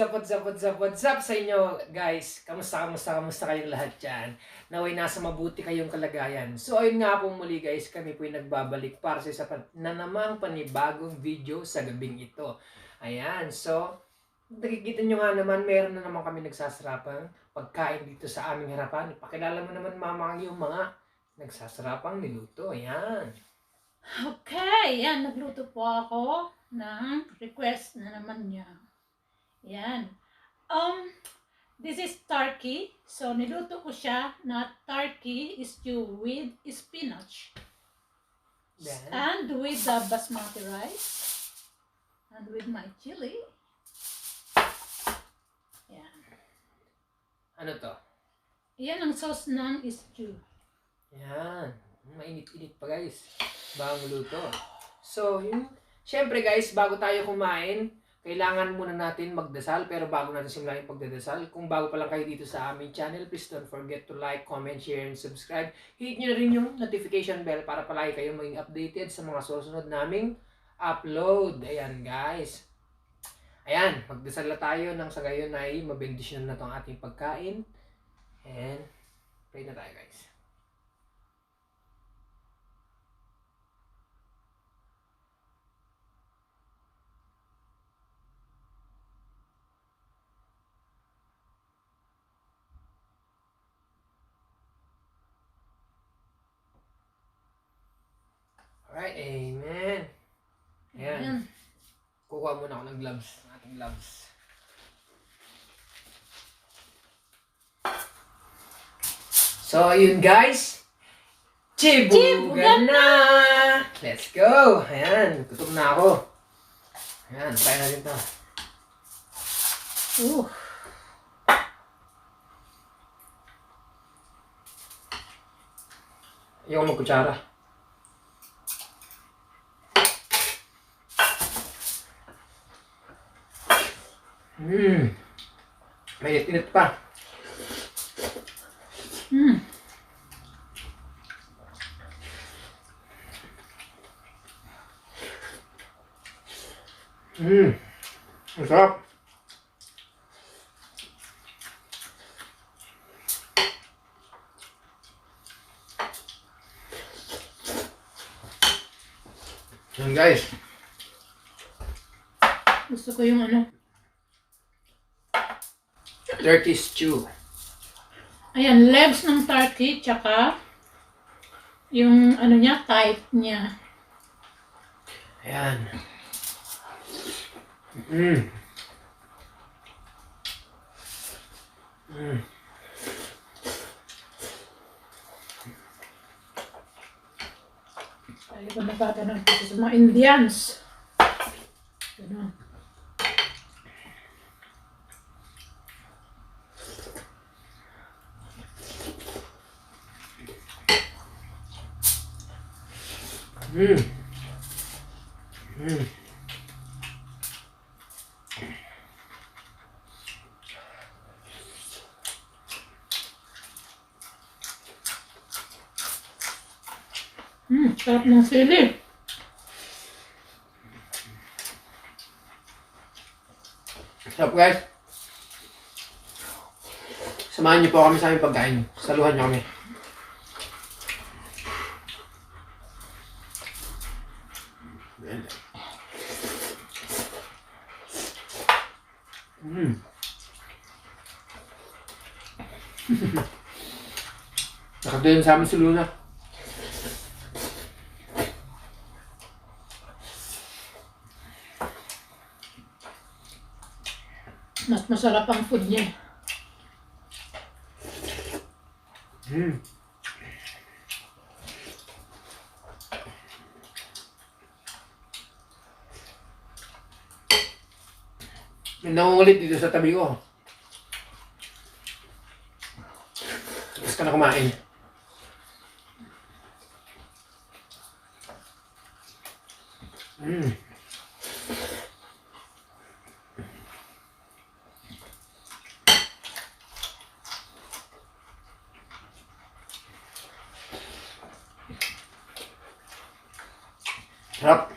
What's up sa inyo guys? Kamusta kayong lahat dyan? Naway nasa mabuti kayong kalagayan. So ayun nga po muli guys, kami po nagbabalik para sa isa na namang panibagong video sa gabing ito. Ayan, so nakikita nyo nga naman, meron na naman kami nagsasarapang pagkain dito sa aming harapan. Ipakilala mo naman mama yung mga nagsasarapang niluto. Ayan. Okay, yan. Nagluto po ako ng request na naman niya. Yan. This is turkey. So, niluto ko siya na turkey stew with spinach. Then, and with the basmati rice. And with my chili. Yan. ano to? Yan ang sauce ng stew. Yan. Mainit-init pa guys. Bagong luto. So, syempre guys, bago tayo kumain, kailangan muna natin magdasal. Pero bago natin simulan yung pagdadasal, kung bago pa lang kayo dito sa aming channel, please don't forget to like, comment, share, and subscribe. Hit nyo na rin yung notification bell para palagi kayong maging updated sa mga susunod naming upload. Ayan guys. Ayan, magdasal na tayo nang sa gayon ay mabendisyon na itong ating pagkain. And pray na tayo guys. Alright, amen. Ayan. Yan. Kukuha muna ako ng gloves. Ating gloves. So, yun guys. Chibugan na! Let's go! Ayan, gutom na ako. Ayan, try natin ito. Ayaw magkutsara. Mainit-init pa. Ang sarap. Yan guys. Gusto ko yung Turkey stew. ayan, legs ng turkey, tsaka yung niya, type niya. Ayan. Tayo ba nagkakaroon dito sa mga Indians? Ganun. Sarap ng sili. Sarap guys. Samahan niyo po kami sa aming pagkain. Saluhan niyo kami. Nakatuloy sa amin si Luna. Mas masarap ang food niya. May nangungulit dito sa tabi ko. Tapos ka na kumain. Sarap.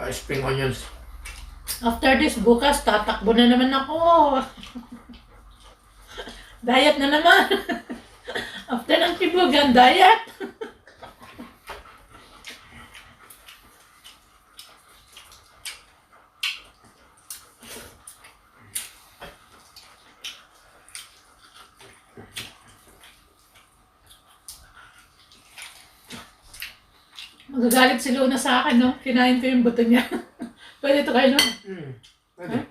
Spring onions. After this, bukas, tatakbo na naman ako. Diet na naman. After ng tibugan, diet. Magagalit si Luna sa akin, no? Kinain ko yung buto niya. Pwede ito kayo, no? Pwede.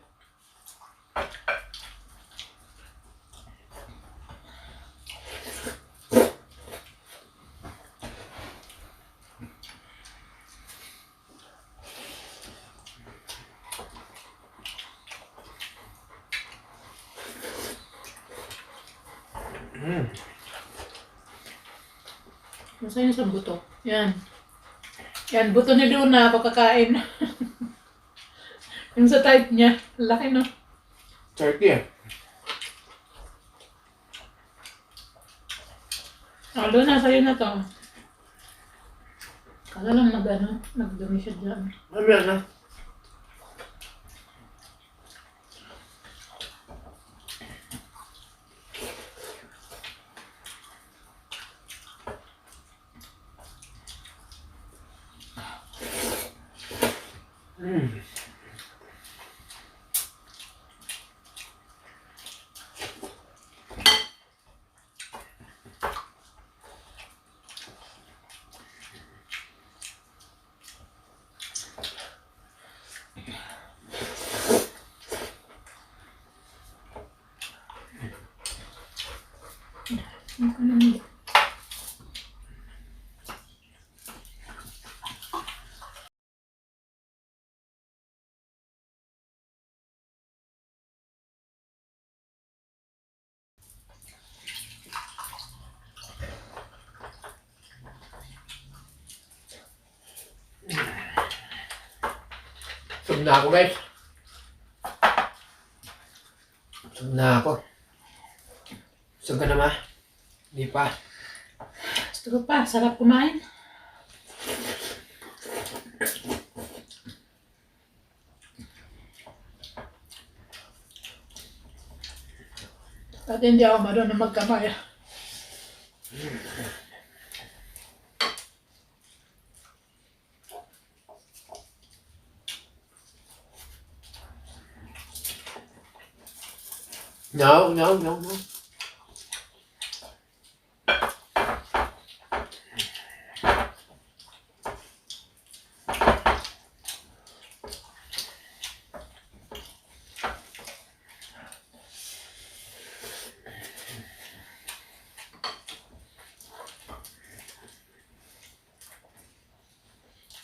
Huh? Masaya sa buto. Yan. Yan, buto ni Luna ako kakain. Yung sa type niya. Laki, no? Turkey eh. Luna, sa'yo na to. Kala lang nagdumi siya dyan. Ano yan na? Busog na ako, guys. Busog na ako. Busog ka na, ma? Hindi pa. Gusto ko pa. Sarap kumain. At hindi ako marunong magkamay. No.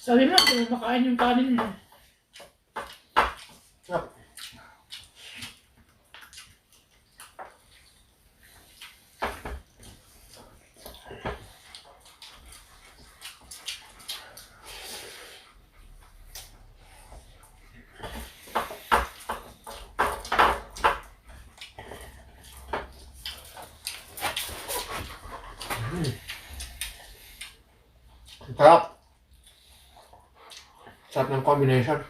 Sabi mo, hindi mo makain yung kanin mo. Sarap. Sarap ng combination.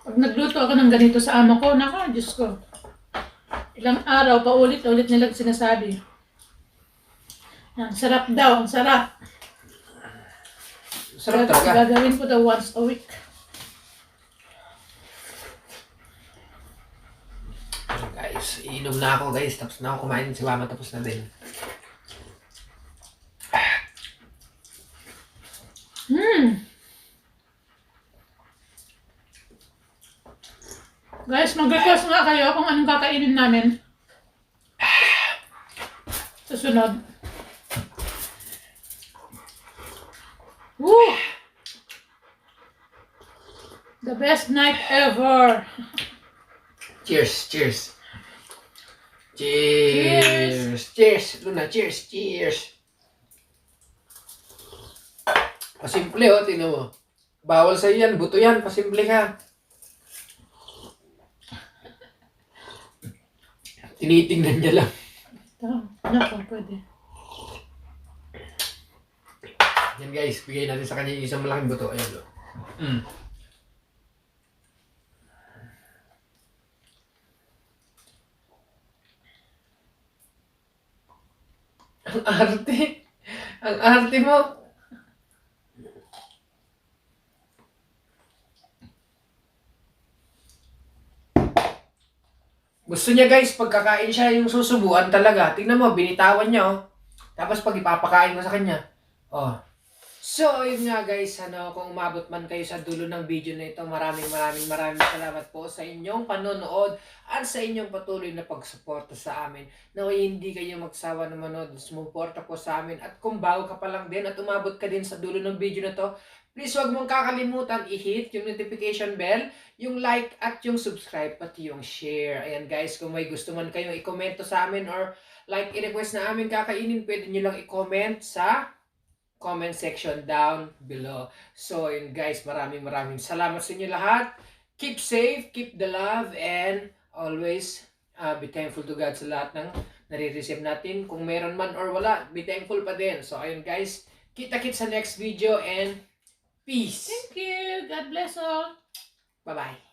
Pag nagluto ako ng ganito sa amo ko, naka, Diyos ko. Ilang araw, paulit-ulit nilang sinasabi. Ang sarap daw, ang sarap. Sarap talaga. Gagawin ko daw once a week. Guys, iinom na ako guys. Tapos na ako kumain. Si mama tapos na din. Guys, mag-request nga kayo kung anong kakainin namin. Susunod. Woo! The best night ever. Cheers, cheers. Cheers. Cheers. Luna, cheers, cheers. Pasimple oh, tingnan mo. Bawal sa'yo yan, buto yan, pasimple ka. Tinitingnan niya lang. Nako, pwede. Yan guys, bigay natin sa kanya yung isang malaking buto. Ayan o. Ang arte. Ang arte mo. Gusto niya guys, pagkakain siya yung susubuan talaga. Tingnan mo, binitawan niya oh. Tapos pag ipapakain mo sa kanya. Oh. So, yun nga guys, kung umabot man kayo sa dulo ng video na ito, maraming salamat po sa inyong panonood at sa inyong patuloy na pagsuporta sa amin. Naway hindi kayo magsawa na manood, sumuporta po sa amin. At kung bago ka pa lang din at umabot ka din sa dulo ng video na to, please huwag mong kakalimutan i-hit yung notification bell, yung like at yung subscribe, pati yung share. Ayan guys, kung may gusto man kayong i-komento sa amin or like i-request na amin kakainin, pwede nyo lang i-comment sa comment section down below. So, yun guys, maraming salamat sa inyo lahat. Keep safe, keep the love, and always be thankful to God sa lahat ng nare-receive natin. Kung meron man or wala, be thankful pa din. So, ayun guys, kita-kits sa next video and peace. Thank you. God bless all. Bye-bye.